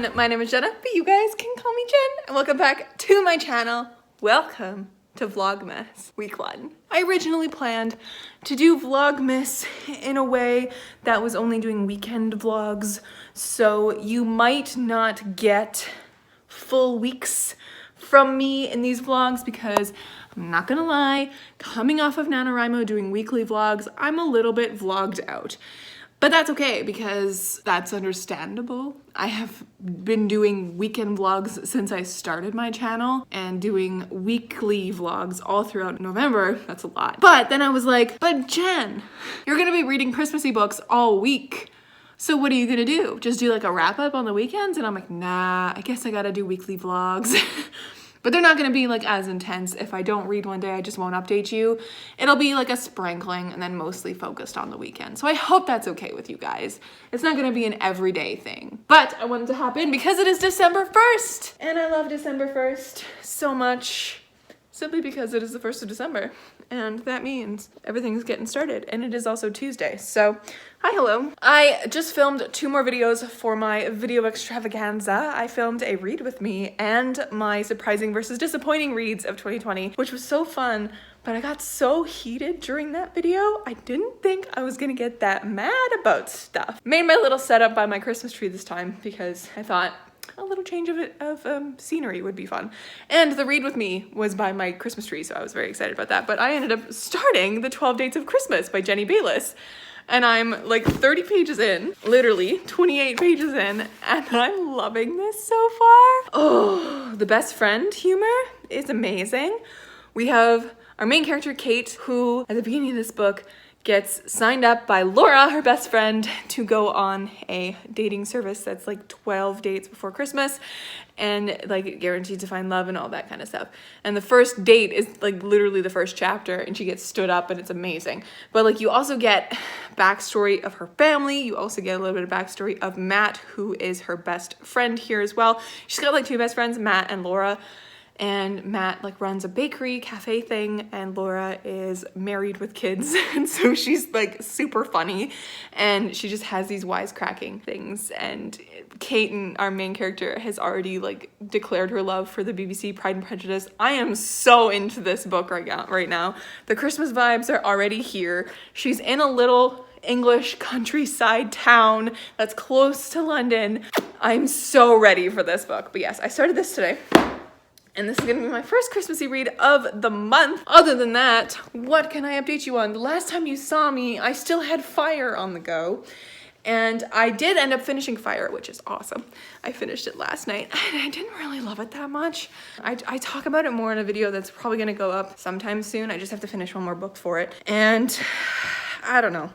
everyone, my name is Jenna, but you guys can call me Jen, and welcome back to my channel. Welcome to Vlogmas week 1. I originally planned to do Vlogmas in a way that was only doing weekend vlogs, so you might not get full weeks from me in these vlogs because I'm not gonna lie, coming off of NaNoWriMo doing weekly vlogs, I'm a little bit vlogged out. But that's okay because that's understandable. I have been doing weekend vlogs since I started my channel and doing weekly vlogs all throughout November. That's a lot. But then I was like, but Jen, you're gonna be reading Christmassy books all week. So what are you gonna do? Just do like a wrap up on the weekends? And I'm like, nah, I guess I gotta do weekly vlogs. But they're not gonna be like as intense. If I don't read one day, I just won't update you. It'll be like a sprinkling and then mostly focused on the weekend. So I hope that's okay with you guys. It's not gonna be an everyday thing. But I wanted to hop in because it is December 1st. And I love December 1st so much. Simply because it is the 1st of December. And that means everything's getting started. And it is also Tuesday. So, hi, hello. I just filmed 2 more videos for my video extravaganza. I filmed a read with me and my surprising versus disappointing reads of 2020, which was so fun. But I got so heated during that video, I didn't think I was gonna get that mad about stuff. Made my little setup by my Christmas tree this time because I thought, a little change of scenery would be fun. And the read with me was by my Christmas tree, so I was very excited about that. But I ended up starting the 12 Dates of Christmas by Jenny Bayless. And I'm like 30 pages in, literally 28 pages in, and I'm loving this so far. Oh, the best friend humor is amazing. We have our main character, Kate, who at the beginning of this book gets signed up by Laura, her best friend, to go on a dating service that's like 12 dates before Christmas and like guaranteed to find love and all that kind of stuff. And the first date is like literally the first chapter and she gets stood up and it's amazing. But like you also get backstory of her family. You also get a little bit of backstory of Matt, who is her best friend here as well. She's got like 2 best friends, Matt and Laura. And Matt like runs a bakery cafe thing and Laura is married with kids and so she's like super funny and she just has these wisecracking things. And Kate, and our main character, has already like declared her love for the BBC Pride and Prejudice. I am so into this book right now. The Christmas vibes are already here. She's in a little English countryside town that's close to London. I'm so ready for this book. But yes, I started this today. And this is gonna be my first Christmassy read of the month. Other than that, what can I update you on? The last time you saw me, I still had Fire on the go. And I did end up finishing Fire, which is awesome. I finished it last night and I didn't really love it that much. I talk about it more in a video that's probably gonna go up sometime soon. I just have to finish one more book for it. And I don't know.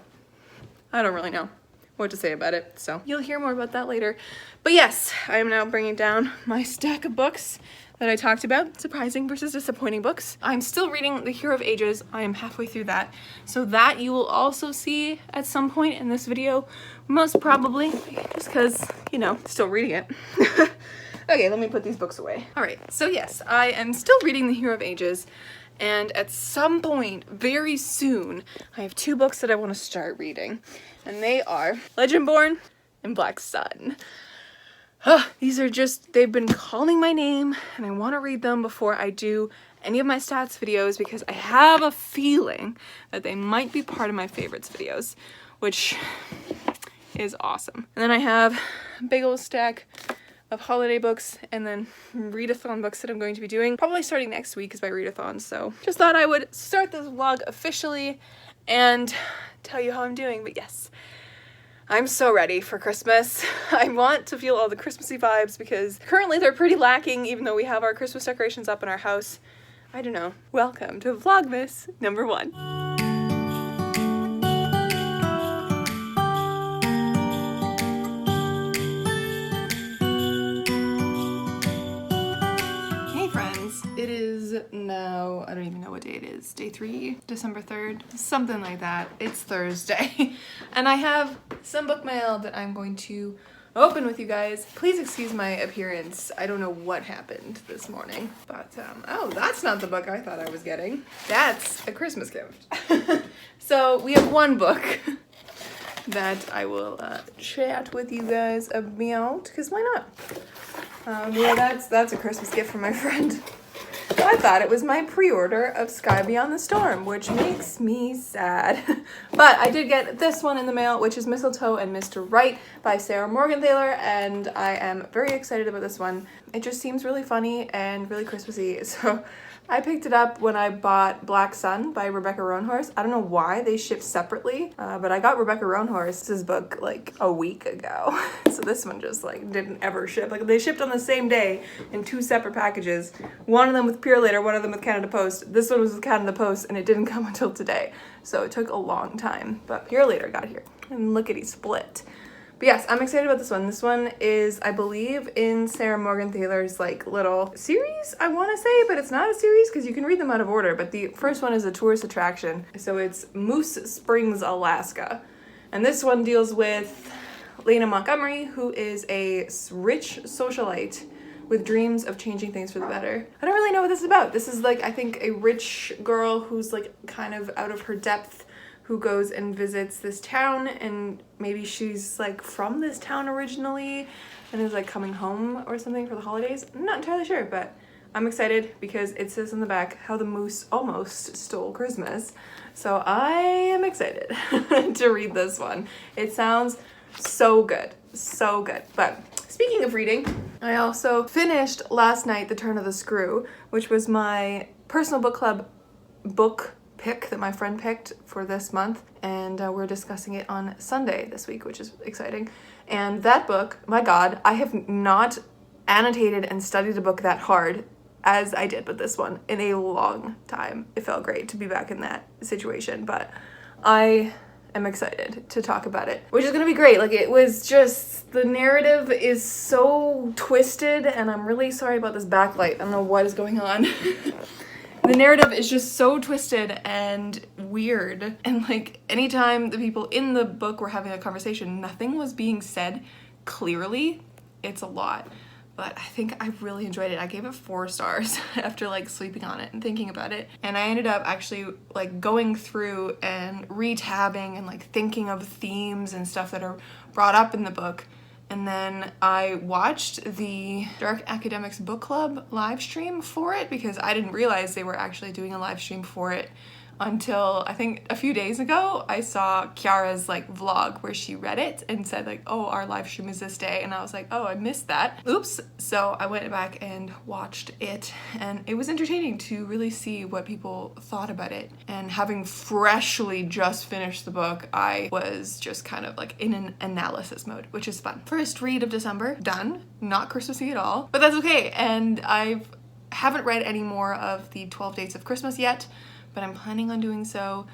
I don't really know what to say about it. So you'll hear more about that later. But yes, I am now bringing down my stack of books that I talked about, surprising versus disappointing books. I'm still reading The Hero of Ages. I am halfway through that. So that you will also see at some point in this video, most probably, just because, you know, still reading it. Okay, let me put these books away. All right, so yes, I am still reading The Hero of Ages, and at some point, very soon, I have 2 books that I want to start reading, and they are Legendborn and Black Sun. These are just, they've been calling my name and I want to read them before I do any of my stats videos because I have a feeling that they might be part of my favorites videos, which is awesome. And then I have a big old stack of holiday books and then readathon books that I'm going to be doing. Probably starting next week is my readathon, so just thought I would start this vlog officially and tell you how I'm doing, but yes. I'm so ready for Christmas. I want to feel all the Christmassy vibes because currently they're pretty lacking even though we have our Christmas decorations up in our house. I don't know. Welcome to Vlogmas number 1. Hey friends, it is now, I don't even know what day it is, day 3, December 3rd, something like that. It's Thursday. And I have some book mail that I'm going to open with you guys. Please excuse my appearance. I don't know what happened this morning, but oh, that's not the book I thought I was getting. That's a Christmas gift. So we have one book that I will chat with you guys about, because why not? Yeah, that's a Christmas gift from my friend. I thought it was my pre-order of Sky Beyond the Storm, which makes me sad. But I did get this one in the mail, which is Mistletoe and Mr. Right by Sarah Morgenthaler, and I am very excited about this one. It just seems really funny and really Christmassy, so I picked it up when I bought Black Sun by Rebecca Roanhorse. I don't know why they ship separately, but I got Rebecca Roanhorse's book like a week ago. So this one just like didn't ever ship. Like they shipped on the same day in 2 separate packages. One of them with Pure Later, one of them with Canada Post. This one was with Canada Post and it didn't come until today. So it took a long time, but Pure Later got here. And lickety split. But yes, I'm excited about this one. This one is, I believe, in Sarah Morgenthaler's like little series, I want to say, but it's not a series because you can read them out of order. But the first one is a tourist attraction. So it's Moose Springs, Alaska. And this one deals with Lena Montgomery, who is a rich socialite with dreams of changing things for the better. I don't really know what this is about. This is like, I think, a rich girl who's like kind of out of her depth, who goes and visits this town, and maybe she's like from this town originally and is like coming home or something for the holidays. I'm not entirely sure, but I'm excited because it says on the back how the moose almost stole Christmas. So I am excited to read this one. It sounds so good, so good. But speaking of reading, I also finished last night The Turn of the Screw, which was my personal book club book pick that my friend picked for this month, and we're discussing it on Sunday this week, which is exciting. And that book, my god, I have not annotated and studied a book that hard as I did with this one in a long time. It felt great to be back in that situation, but I am excited to talk about it, which is gonna be great. Like, it was just, the narrative is so twisted, and I'm really sorry about this backlight. I don't know what is going on. The narrative is just so twisted and weird, and like anytime the people in the book were having a conversation, nothing was being said clearly. It's a lot, but I think I really enjoyed it. I gave it 4 stars after like sleeping on it and thinking about it, and I ended up actually like going through and re-tabbing and like thinking of themes and stuff that are brought up in the book. And then I watched the Dark Academics Book Club live stream for it because I didn't realize they were actually doing a live stream for it until I think a few days ago. I saw Kiara's like vlog where she read it and said like, oh, our live stream is this day, and I was like, oh, I missed that. Oops. So I went back and watched it, and it was entertaining to really see what people thought about it. And having freshly just finished the book, I was just kind of like in an analysis mode, which is fun. First read of December, done. Not Christmassy at all, but that's okay. And I haven't read any more of the 12 Dates of Christmas yet, but I'm planning on doing so.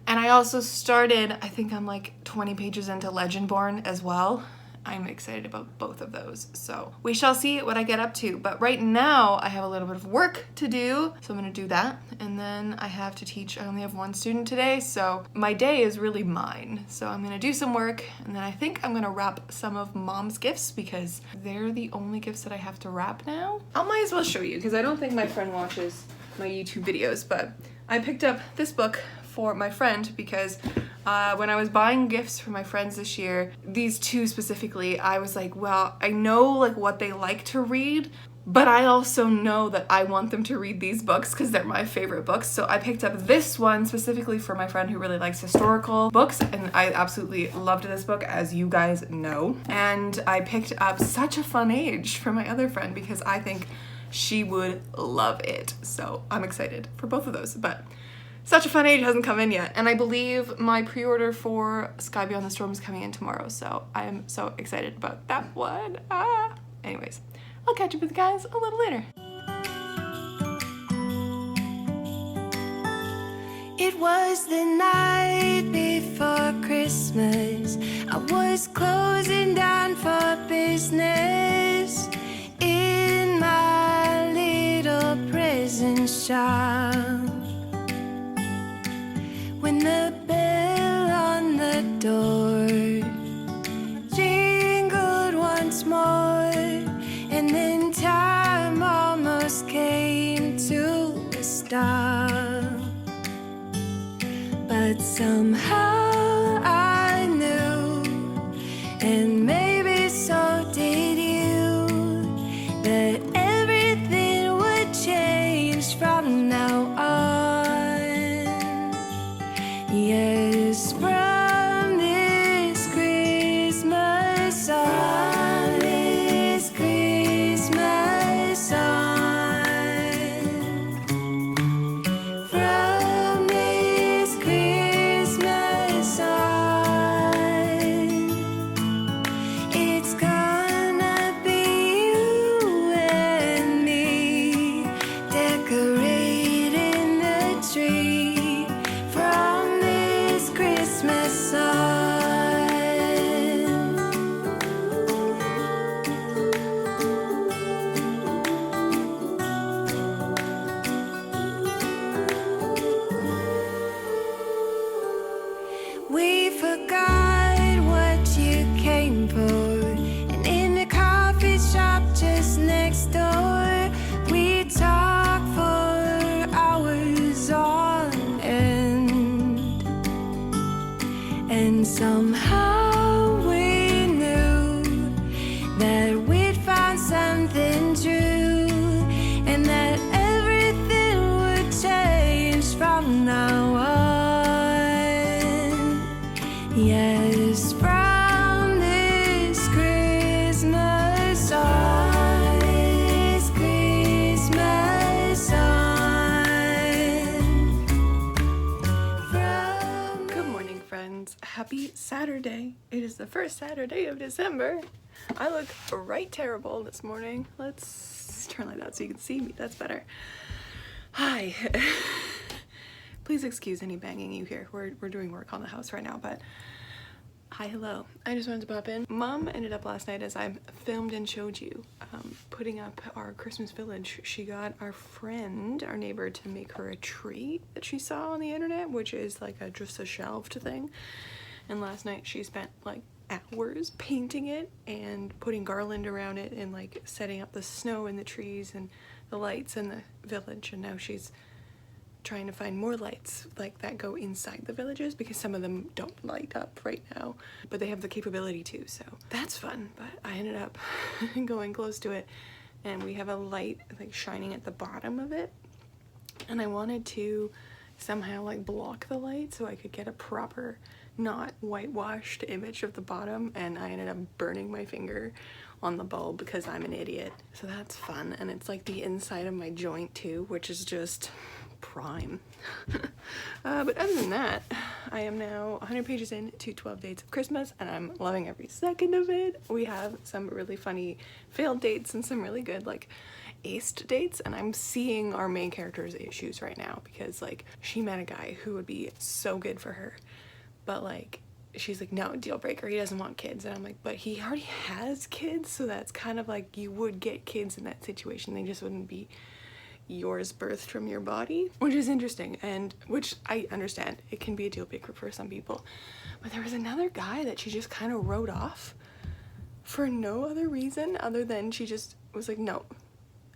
And I also started, I think I'm like 20 pages into Legendborn as well. I'm excited about both of those. So we shall see what I get up to. But right now I have a little bit of work to do. So I'm gonna do that. And then I have to teach, I only have 1 student today. So my day is really mine. So I'm gonna do some work, and then I think I'm gonna wrap some of Mom's gifts because they're the only gifts that I have to wrap now. I might as well show you because I don't think my friend watches my YouTube videos, but I picked up this book for my friend because when I was buying gifts for my friends this year, these 2 specifically, I was like, well, I know like what they like to read, but I also know that I want them to read these books because they're my favorite books. So I picked up this one specifically for my friend who really likes historical books, and I absolutely loved this book, as you guys know. And I picked up Such a Fun Age for my other friend because I think she would love it. So I'm excited for both of those, but Such a Fun Age hasn't come in yet, and I believe my pre-order for Sky Beyond the Storm is coming in tomorrow, so I am so excited about that one. Anyways, I'll catch up with you guys a little later. It was the night before Christmas. I was closing down for business in my little present shop, when the bell on the door jingled once more, and then time almost came to a stop. But somehow I knew from now on. Yes, from this Christmas on, this Christmas on, from this Christmas on, it's gonna be you and me decorating the tree from this Christmas on. We forgot what you came for, and in the coffee shop just next door, we talked for hours on end, and somehow we knew that we'd found something true, and that everything would change from now on. Yes, from this Christmas on, this Christmas on, from Good morning, friends. Happy Saturday. It is the first Saturday of December. I look right terrible this morning. Let's turn like that so you can see me. That's better. Hi. Please excuse any banging you hear. We're doing work on the house right now, but hi, hello. I just wanted to pop in. Mom ended up last night, as I filmed and showed you, putting up our Christmas village. She got our friend, our neighbor, to make her a tree that she saw on the internet, which is like just a shelved thing. And last night she spent like hours painting it and putting garland around it and like setting up the snow in the trees and the lights in the village. And now she's trying to find more lights like that go inside the villages, because some of them don't light up right now, but they have the capability to, so that's fun. But I ended up going close to it, and we have a light like shining at the bottom of it, and I wanted to somehow like block the light so I could get a proper, not whitewashed image of the bottom, and I ended up burning my finger on the bulb because I'm an idiot. So that's fun, and it's like the inside of my joint too, which is just prime. But other than that, I am now 100 pages into 12 Dates of Christmas, and I'm loving every second of it. We have some really funny failed dates and some really good like aced dates, and I'm seeing our main character's issues right now, because like she met a guy who would be so good for her, but like she's like, no, deal breaker, he doesn't want kids. And I'm like, but he already has kids, so that's kind of like, you would get kids in that situation, they just wouldn't be yours birthed from your body, which is interesting, and which I understand it can be a deal breaker for some people. But there was another guy that she just kind of wrote off for no other reason other than she just was like, no.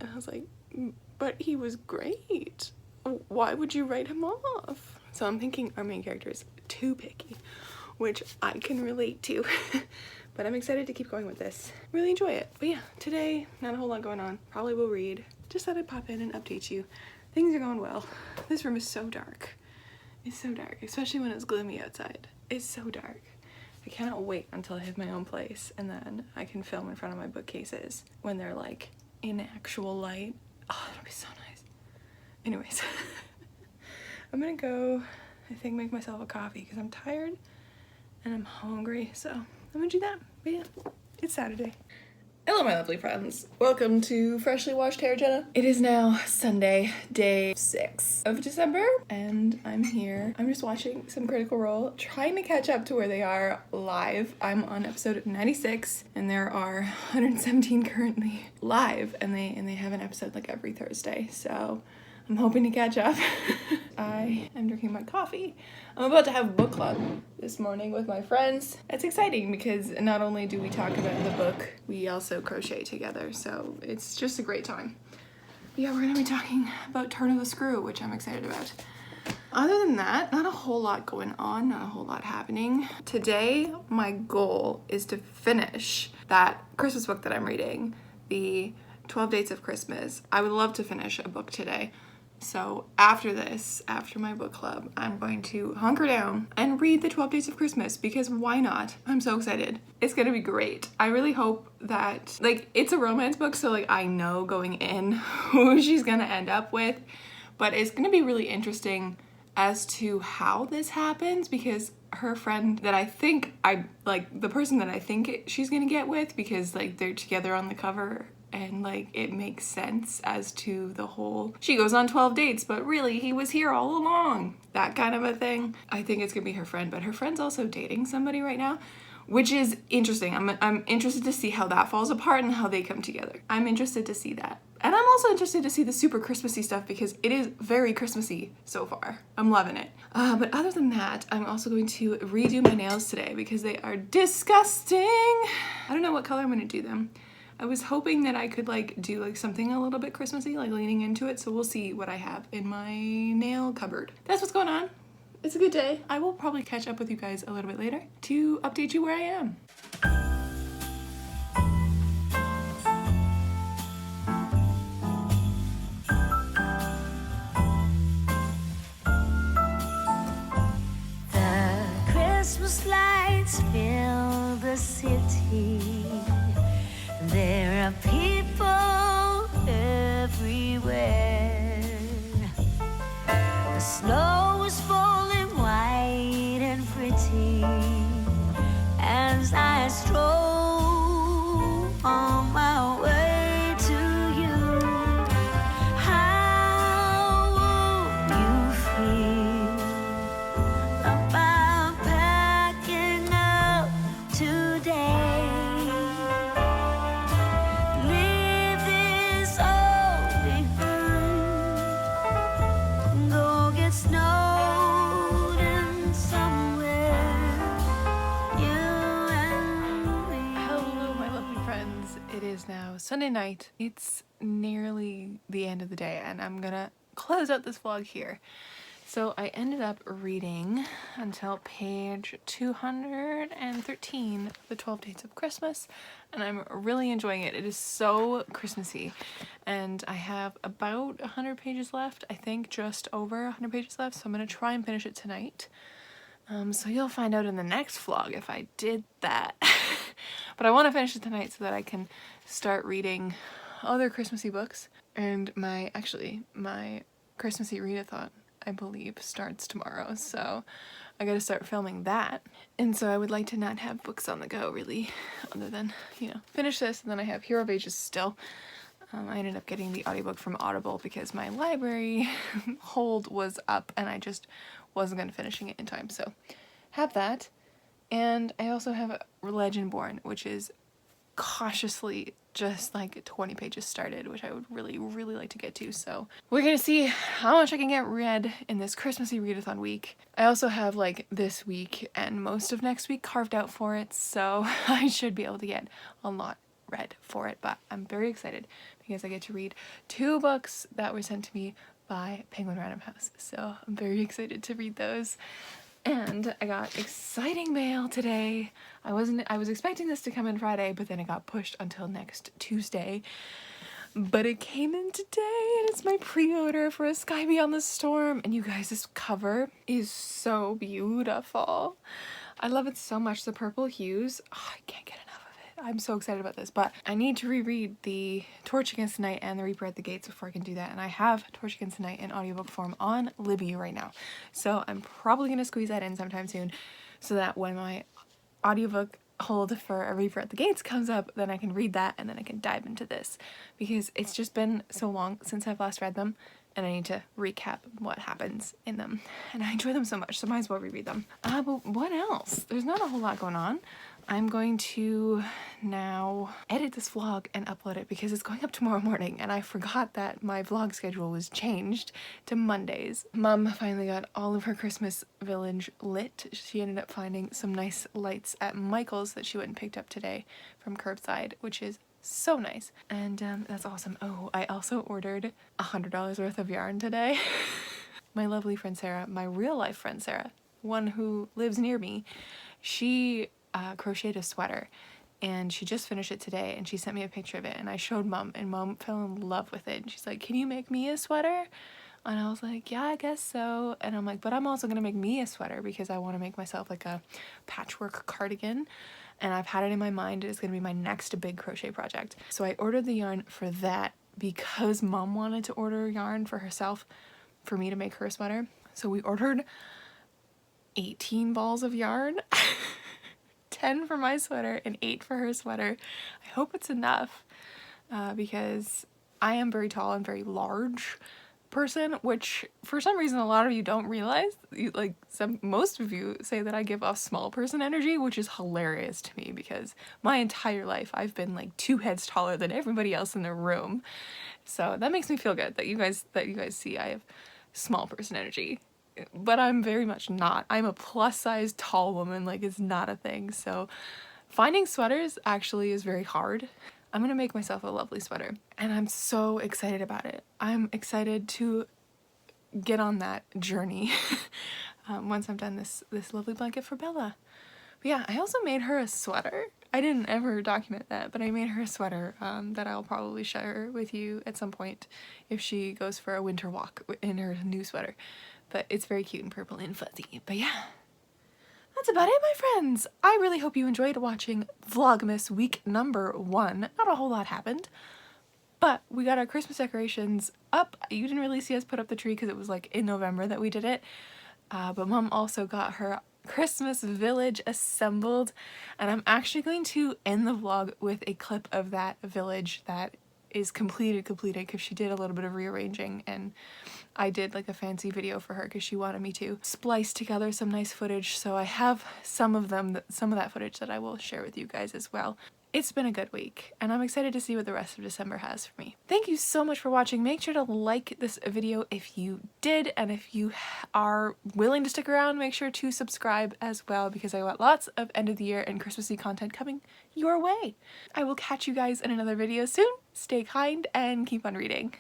And I was like, but he was great, why would you write him off? So I'm thinking our main character is too picky, which I can relate to. But I'm excited to keep going with this. Really enjoy it. But yeah, today, not a whole lot going on. Probably will read. Just thought I'd pop in and update you. Things are going well. This room is so dark. It's so dark, especially when it's gloomy outside. It's so dark. I cannot wait until I have my own place, and then I can film in front of my bookcases when they're like in actual light. Oh, that'll be so nice. Anyways, I'm gonna go, I think, make myself a coffee because I'm tired and I'm hungry, so I'm gonna do that. But yeah, it's Saturday. Hello, my lovely friends. Welcome to Freshly Washed Hair Jenna. It is now Sunday, day 6 of December, and I'm here. I'm just watching some Critical Role, trying to catch up to where they are live. I'm on episode 96, and there are 117 currently live, and they have an episode like every Thursday, so I'm hoping to catch up. I am drinking my coffee. I'm about to have book club this morning with my friends. It's exciting because not only do we talk about the book, we also crochet together, so it's just a great time. But yeah, we're gonna be talking about Turn of the Screw, which I'm excited about. Other than that, not a whole lot going on, not a whole lot happening. Today, my goal is to finish that Christmas book that I'm reading, the 12 Dates of Christmas. I would love to finish a book today. So after this, after my book club, I'm going to hunker down and read the 12 Days of Christmas because why not? I'm so excited. It's gonna be great. I really hope that, like, it's a romance book, so like I know going in who she's gonna end up with, but it's gonna be really interesting as to how this happens because her friend that I think the person that I think she's gonna get with, because like they're together on the cover and like it makes sense as to the whole she goes on 12 dates but really he was here all along, that kind of a thing. I think it's gonna be her friend, but her friend's also dating somebody right now, which is interesting. I'm interested to see how that falls apart and how they come together. I'm interested to see that. And I'm also interested to see the super Christmassy stuff because it is very Christmassy so far. I'm loving it. But other than that, I'm also going to redo my nails today because they are disgusting. I don't know what color I'm gonna do them. I was hoping that I could like do like something a little bit Christmassy, like leaning into it. So we'll see what I have in my nail cupboard. That's what's going on. It's a good day. I will probably catch up with you guys a little bit later to update you where I am. The Christmas lights fill the city. There are people everywhere. The snow is falling white and pretty as I stroll on my way to you. How would you feel about packing up today? Leave this all behind. Go get snowed in somewhere. You and me. Hello, my lovely friends. It is now Sunday night. It's nearly the end of the day and I'm gonna close out this vlog here. So I ended up reading until page 213, The 12 Dates of Christmas, and I'm really enjoying it. It is so Christmassy, and I have about 100 pages left, I think just over 100 pages left, so I'm going to try and finish it tonight. So you'll find out in the next vlog if I did that. But I want to finish it tonight so that I can start reading other Christmassy books, and my Christmassy readathon, I believe, starts tomorrow, so I gotta start filming that. And so I would like to not have books on the go really, other than, you know, finish this, and then I have Hero of Ages still. I ended up getting the audiobook from Audible because my library hold was up and I just wasn't gonna finishing it in time, so have that. And I also have Legendborn, which is cautiously just like 20 pages started, which I would really like to get to, so we're gonna see how much I can get read in this Christmassy readathon week. I also have like this week and most of next week carved out for it, so I should be able to get a lot read for it, but I'm very excited because I get to read 2 books that were sent to me by Penguin Random House, so I'm very excited to read those. And I got exciting mail today. I was expecting this to come in Friday, but then it got pushed until next Tuesday. But it came in today, and it's my pre-order for A Sky Beyond the Storm. And you guys, this cover is so beautiful. I love it so much. The purple hues. Oh, I can't get enough of it. I'm so excited about this. But I need to reread the Torch Against the Night and The Reaper at the Gates before I can do that. And I have Torch Against the Night in audiobook form on Libby right now. So I'm probably going to squeeze that in sometime soon so that when my audiobook hold for A Reaper at the Gates comes up, then I can read that and then I can dive into this. Because it's just been so long since I've last read them and I need to recap what happens in them. And I enjoy them so much, so might as well reread them. But what else? There's not a whole lot going on. I'm going to now edit this vlog and upload it because it's going up tomorrow morning and I forgot that my vlog schedule was changed to Mondays. Mom finally got all of her Christmas village lit. She ended up finding some nice lights at Michael's that she went and picked up today from curbside, which is so nice. And that's awesome. Oh, I also ordered $100 worth of yarn today. My lovely friend Sarah, my real life friend Sarah, one who lives near me, she crocheted a sweater and she just finished it today and she sent me a picture of it and I showed Mom and Mom fell in love with it and she's like, can you make me a sweater? And I was like, yeah, I guess so. And I'm like, but I'm also gonna make me a sweater because I want to make myself like a patchwork cardigan. And I've had it in my mind, it's gonna be my next big crochet project. So I ordered the yarn for that because mom wanted to order yarn for herself for me to make her a sweater. So we ordered 18 balls of yarn, 10 for my sweater and 8 for her sweater. I hope it's enough because I am very tall and very large person, which for some reason a lot of you don't realize. Most of you say that I give off small person energy, which is hilarious to me because my entire life I've been like 2 heads taller than everybody else in the room. So that makes me feel good that you guys see I have small person energy. But I'm very much not. I'm a plus size tall woman, like it's not a thing. So finding sweaters actually is very hard. I'm gonna make myself a lovely sweater and I'm so excited about it. I'm excited to get on that journey once I'm done this lovely blanket for Bella. But yeah, I also made her a sweater. I didn't ever document that, but I made her a sweater that I'll probably share with you at some point if she goes for a winter walk in her new sweater. But it's very cute and purple and fuzzy. But yeah, that's about it, my friends. I really hope you enjoyed watching Vlogmas week number 1. Not a whole lot happened, but we got our Christmas decorations up. You didn't really see us put up the tree because it was like in November that we did it. But mom also got her Christmas village assembled, and I'm actually going to end the vlog with a clip of that village that is completed because she did a little bit of rearranging and I did like a fancy video for her because she wanted me to splice together some nice footage. So I have some of that footage that I will share with you guys as well. It's been a good week and I'm excited to see what the rest of December has for me. Thank you so much for watching. Make sure to like this video if you did, and if you are willing to stick around, make sure to subscribe as well because I got lots of end of the year and Christmassy content coming your way. I will catch you guys in another video soon. Stay kind and keep on reading.